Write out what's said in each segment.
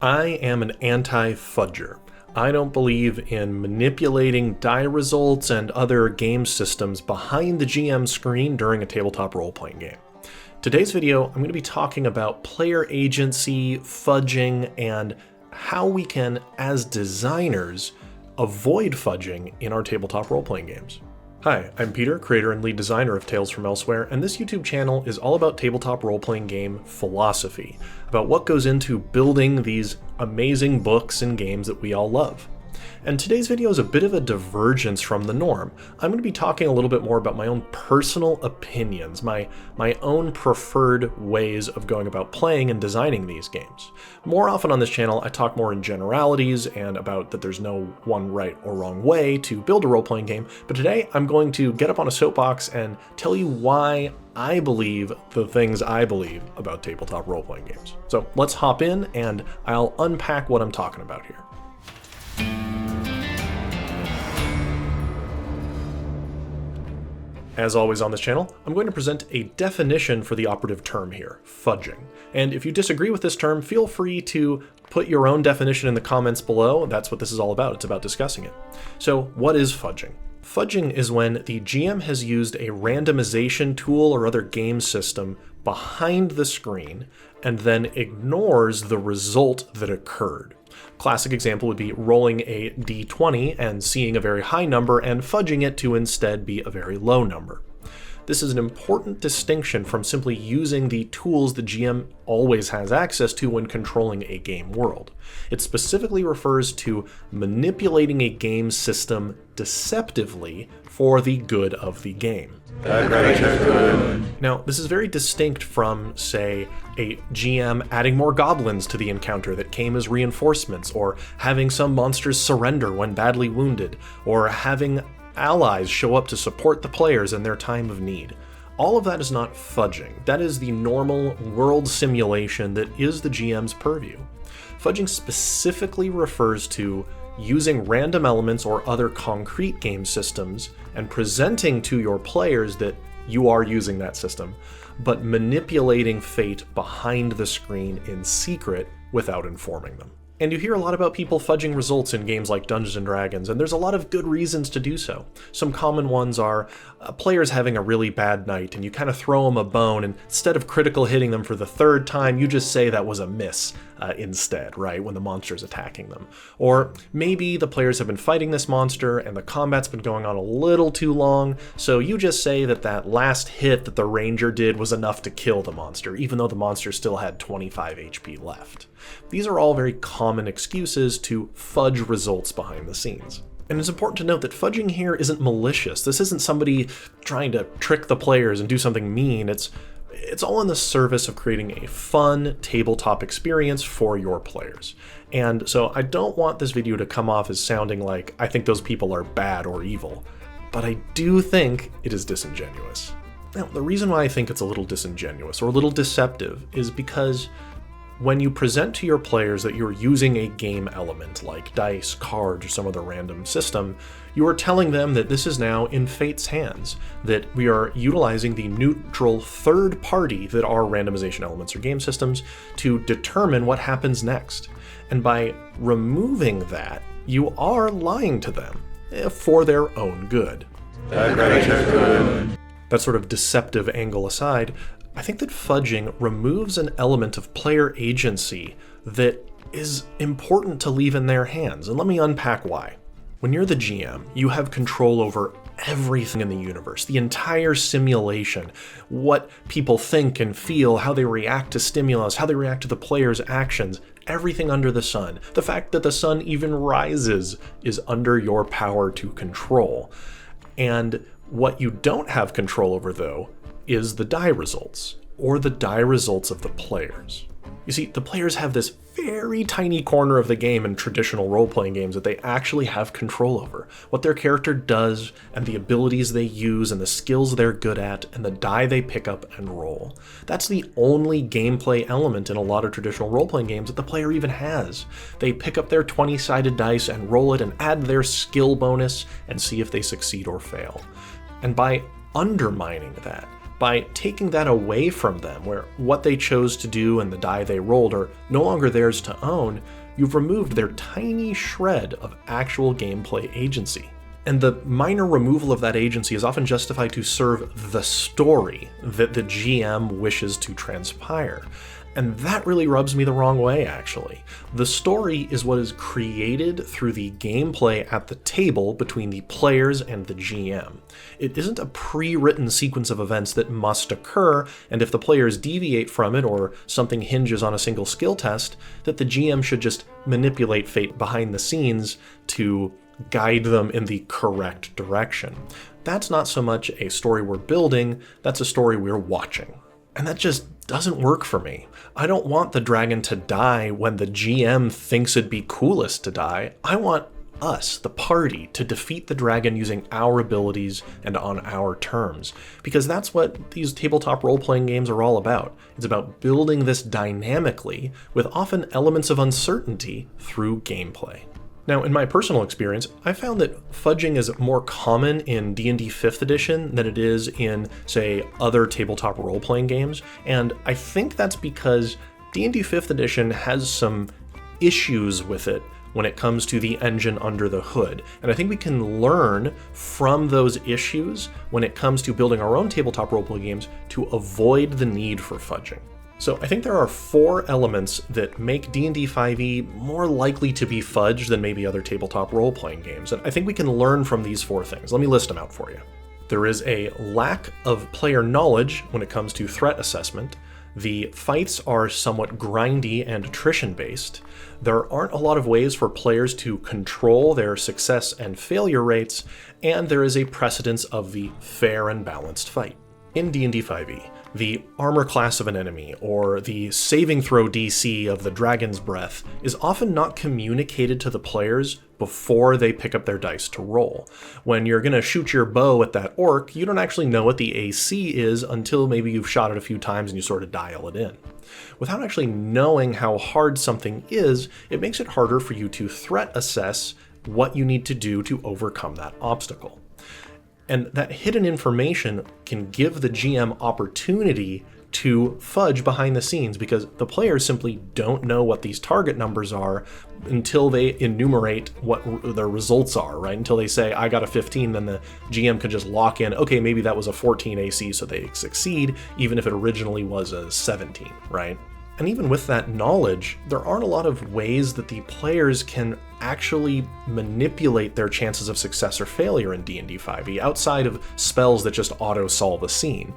I am an anti-fudger. I don't believe in manipulating die results and other game systems behind the GM screen during a tabletop role-playing game. Today's video, I'm going to be talking about player agency, fudging, and how we can, as designers, avoid fudging in our tabletop role-playing games. Hi, I'm Peter, creator and lead designer of Tales from Elsewhere, and this YouTube channel is all about tabletop role-playing game philosophy, about what goes into building these amazing books and games that we all love. And today's video is a bit of a divergence from the norm. I'm going to be talking a little bit more about my own personal opinions, my own preferred ways of going about playing and designing these games. More often on this channel, I talk more in generalities and about that there's no one right or wrong way to build a role-playing game, but today I'm going to get up on a soapbox and tell you why I believe the things I believe about tabletop role-playing games. So let's hop in and I'll unpack what I'm talking about here. As always on this channel, I'm going to present a definition for the operative term here, fudging. And if you disagree with this term, feel free to put your own definition in the comments below. That's what this is all about. It's about discussing it. So what is fudging? Fudging is when the GM has used a randomization tool or other game system behind the screen and then ignores the result that occurred. Classic example would be rolling a d20 and seeing a very high number and fudging it to instead be a very low number. This is an important distinction from simply using the tools the GM always has access to when controlling a game world. It specifically refers to manipulating a game system deceptively for the good of the game. Now, this is very distinct from, say, a GM adding more goblins to the encounter that came as reinforcements, or having some monsters surrender when badly wounded, or having allies show up to support the players in their time of need. All of that is not fudging. That is the normal world simulation that is the GM's purview. Fudging specifically refers to using random elements or other concrete game systems and presenting to your players that you are using that system, but manipulating fate behind the screen in secret without informing them. And you hear a lot about people fudging results in games like Dungeons & Dragons, and there's a lot of good reasons to do so. Some common ones are players having a really bad night, and you kind of throw them a bone, and instead of critical hitting them for the third time, you just say that was a miss instead, right, when the monster's attacking them. Or maybe the players have been fighting this monster, and the combat's been going on a little too long, so you just say that that last hit that the ranger did was enough to kill the monster, even though the monster still had 25 HP left. These are all very common excuses to fudge results behind the scenes. And it's important to note that fudging here isn't malicious. This isn't somebody trying to trick the players and do something mean. It's all in the service of creating a fun tabletop experience for your players. And so I don't want this video to come off as sounding like I think those people are bad or evil, but I do think it is disingenuous. Now, the reason why I think it's a little disingenuous or a little deceptive is because when you present to your players that you're using a game element like dice, cards, or some other random system, you are telling them that this is now in fate's hands, that we are utilizing the neutral third party that are randomization elements or game systems to determine what happens next. And by removing that, you are lying to them for their own good. That sort of deceptive angle aside, I think that fudging removes an element of player agency that is important to leave in their hands, and let me unpack why. When you're the GM, you have control over everything in the universe, the entire simulation, what people think and feel, how they react to stimulus, how they react to the player's actions, everything under the sun. The fact that the sun even rises is under your power to control. And what you don't have control over, though, is the die results, or the die results of the players. You see, the players have this very tiny corner of the game in traditional role-playing games that they actually have control over. What their character does, and the abilities they use, and the skills they're good at, and the die they pick up and roll. That's the only gameplay element in a lot of traditional role-playing games that the player even has. They pick up their 20-sided dice and roll it and add their skill bonus and see if they succeed or fail. And by undermining that, By taking that away from them, where what they chose to do and the die they rolled are no longer theirs to own, you've removed their tiny shred of actual gameplay agency. And the minor removal of that agency is often justified to serve the story that the GM wishes to transpire. And that really rubs me the wrong way, actually. The story is what is created through the gameplay at the table between the players and the GM. It isn't a pre-written sequence of events that must occur, and if the players deviate from it or something hinges on a single skill test, that the GM should just manipulate fate behind the scenes to guide them in the correct direction. That's not so much a story we're building, that's a story we're watching. And that just doesn't work for me. I don't want the dragon to die when the GM thinks it'd be coolest to die. I want us, the party, to defeat the dragon using our abilities and on our terms. Because that's what these tabletop role-playing games are all about. It's about building this dynamically with often elements of uncertainty through gameplay. Now, in my personal experience, I found that fudging is more common in D&D 5th edition than it is in, say, other tabletop role-playing games, and I think that's because D&D 5th edition has some issues with it when it comes to the engine under the hood, and I think we can learn from those issues when it comes to building our own tabletop role-playing games to avoid the need for fudging. So I think there are 4 elements that make D&D 5e more likely to be fudged than maybe other tabletop role-playing games, and I think we can learn from these 4 things. Let me list them out for you. There is a lack of player knowledge when it comes to threat assessment. The fights are somewhat grindy and attrition-based. There aren't a lot of ways for players to control their success and failure rates, and there is a precedence of the fair and balanced fight. In D&D 5e, the armor class of an enemy, or the saving throw DC of the Dragon's Breath, is often not communicated to the players before they pick up their dice to roll. When you're going to shoot your bow at that orc, you don't actually know what the AC is until maybe you've shot it a few times and you sort of dial it in. Without actually knowing how hard something is, it makes it harder for you to threat assess what you need to do to overcome that obstacle. And that hidden information can give the GM opportunity to fudge behind the scenes because the players simply don't know what these target numbers are until they enumerate what their results are, right? Until they say, I got a 15, then the GM can just lock in, okay, maybe that was a 14 AC, so they succeed, even if it originally was a 17, right? And even with that knowledge, there aren't a lot of ways that the players can actually manipulate their chances of success or failure in D&D 5e outside of spells that just auto-solve a scene.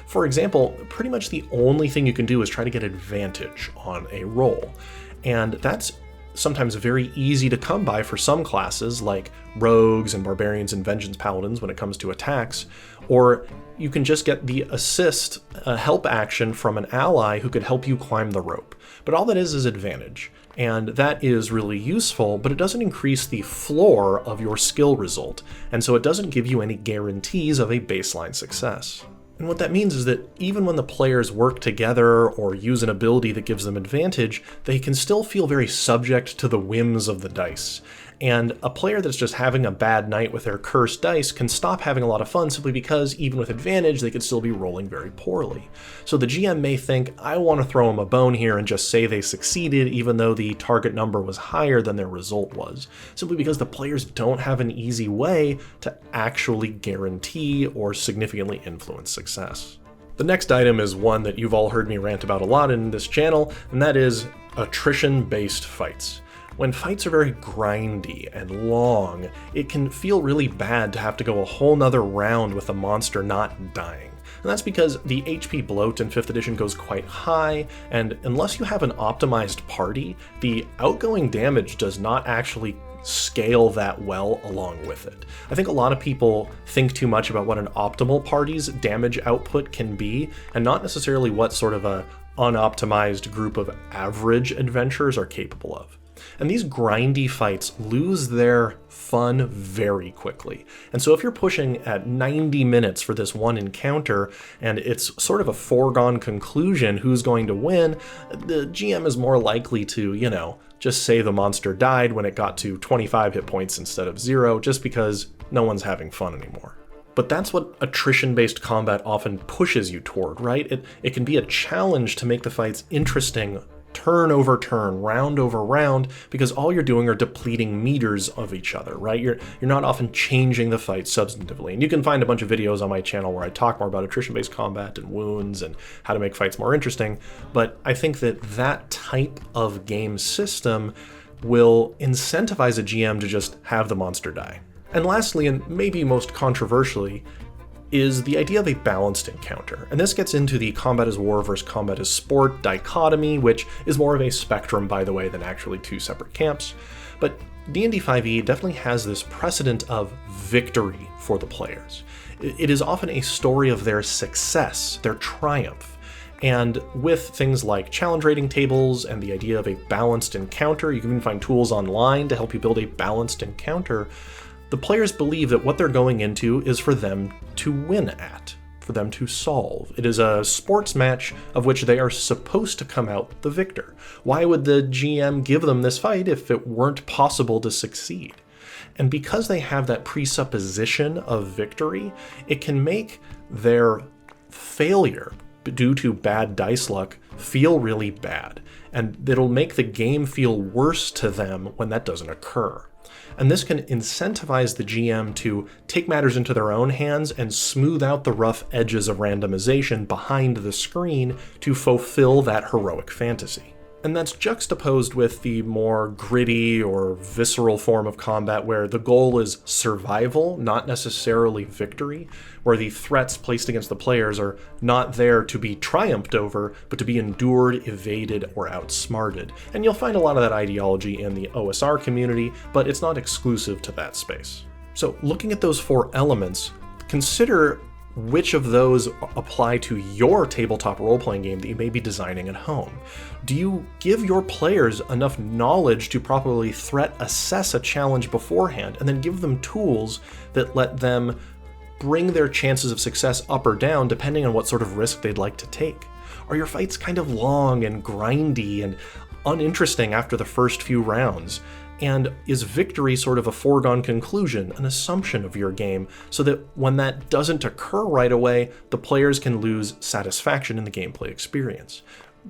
For example, pretty much the only thing you can do is try to get advantage on a roll. And that's sometimes very easy to come by for some classes like rogues and barbarians and vengeance paladins when it comes to attacks, or you can just get the assist, help action from an ally who could help you climb the rope. But all that is advantage, and that is really useful, but it doesn't increase the floor of your skill result, and so it doesn't give you any guarantees of a baseline success. And what that means is that even when the players work together or use an ability that gives them advantage, they can still feel very subject to the whims of the dice. And a player that's just having a bad night with their cursed dice can stop having a lot of fun simply because even with advantage, they could still be rolling very poorly. So the GM may think, I want to throw them a bone here and just say they succeeded even though the target number was higher than their result was, simply because the players don't have an easy way to actually guarantee or significantly influence success. The next item is one that you've all heard me rant about a lot in this channel, and that is attrition-based fights. When fights are very grindy and long, it can feel really bad to have to go a whole nother round with a monster not dying. And that's because the HP bloat in 5th edition goes quite high, and unless you have an optimized party, the outgoing damage does not actually scale that well along with it. I think a lot of people think too much about what an optimal party's damage output can be, and not necessarily what sort of a unoptimized group of average adventurers are capable of. And these grindy fights lose their fun very quickly. And so if you're pushing at 90 minutes for this one encounter, and it's sort of a foregone conclusion who's going to win, the GM is more likely to, just say the monster died when it got to 25 hit points instead of 0, just because no one's having fun anymore. But that's what attrition-based combat often pushes you toward, right? It can be a challenge to make the fights interesting, turn over turn, round over round, because all you're doing are depleting meters of each other, right? You're not often changing the fight substantively. And you can find a bunch of videos on my channel where I talk more about attrition-based combat and wounds and how to make fights more interesting. But I think that type of game system will incentivize a GM to just have the monster die. And lastly, and maybe most controversially, is the idea of a balanced encounter. And this gets into the combat as war versus combat as sport dichotomy, which is more of a spectrum, by the way, than actually two separate camps. But D&D 5e definitely has this precedent of victory for the players. It is often a story of their success, their triumph. And with things like challenge rating tables and the idea of a balanced encounter, you can even find tools online to help you build a balanced encounter. The players believe that what they're going into is for them to win at, for them to solve. It is a sports match of which they are supposed to come out the victor. Why would the GM give them this fight if it weren't possible to succeed? And because they have that presupposition of victory, it can make their failure due to bad dice luck feel really bad. And it'll make the game feel worse to them when that doesn't occur. And this can incentivize the GM to take matters into their own hands and smooth out the rough edges of randomization behind the screen to fulfill that heroic fantasy. And that's juxtaposed with the more gritty or visceral form of combat where the goal is survival, not necessarily victory, where the threats placed against the players are not there to be triumphed over, but to be endured, evaded, or outsmarted. And you'll find a lot of that ideology in the OSR community, but it's not exclusive to that space. So looking at those four elements, consider which of those apply to your tabletop role-playing game that you may be designing at home. Do you give your players enough knowledge to properly threat assess a challenge beforehand, and then give them tools that let them bring their chances of success up or down depending on what sort of risk they'd like to take? Are your fights kind of long and grindy and uninteresting after the first few rounds? And is victory sort of a foregone conclusion, an assumption of your game, so that when that doesn't occur right away, the players can lose satisfaction in the gameplay experience?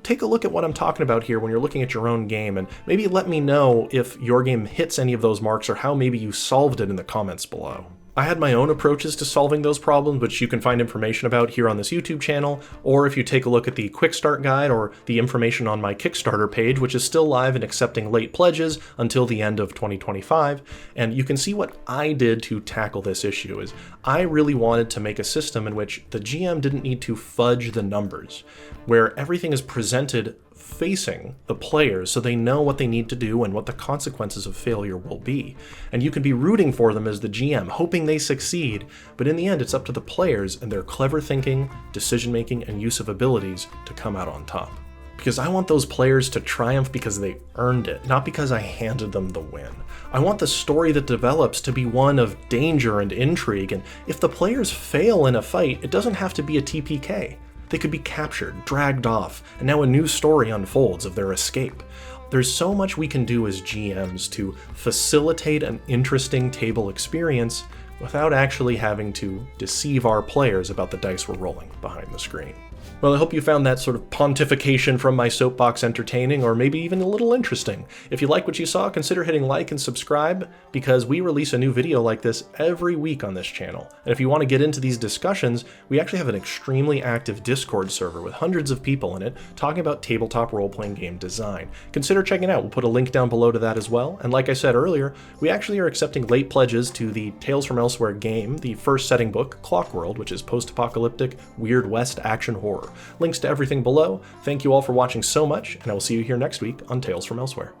Take a look at what I'm talking about here when you're looking at your own game, and maybe let me know if your game hits any of those marks or how maybe you solved it in the comments below. I had my own approaches to solving those problems, which you can find information about here on this YouTube channel, or if you take a look at the Quick Start Guide or the information on my Kickstarter page, which is still live and accepting late pledges until the end of 2025, and you can see what I did to tackle this issue. Is I really wanted to make a system in which the GM didn't need to fudge the numbers, where everything is presented facing the players so they know what they need to do and what the consequences of failure will be. And you can be rooting for them as the GM, hoping they succeed, but in the end it's up to the players and their clever thinking, decision-making, and use of abilities to come out on top. Because I want those players to triumph because they earned it, not because I handed them the win. I want the story that develops to be one of danger and intrigue, and if the players fail in a fight, it doesn't have to be a TPK. They could be captured, dragged off, and now a new story unfolds of their escape. There's so much we can do as GMs to facilitate an interesting table experience without actually having to deceive our players about the dice we're rolling behind the screen. Well, I hope you found that sort of pontification from my soapbox entertaining, or maybe even a little interesting. If you like what you saw, consider hitting like and subscribe, because we release a new video like this every week on this channel. And if you want to get into these discussions, we actually have an extremely active Discord server with hundreds of people in it talking about tabletop role-playing game design. Consider checking it out. We'll put a link down below to that as well. And like I said earlier, we actually are accepting late pledges to the Tales from Elsewhere game, the first setting book, Clockworld, which is post-apocalyptic, Weird West action horror. Links to everything below. Thank you all for watching so much, and I will see you here next week on Tales from Elsewhere.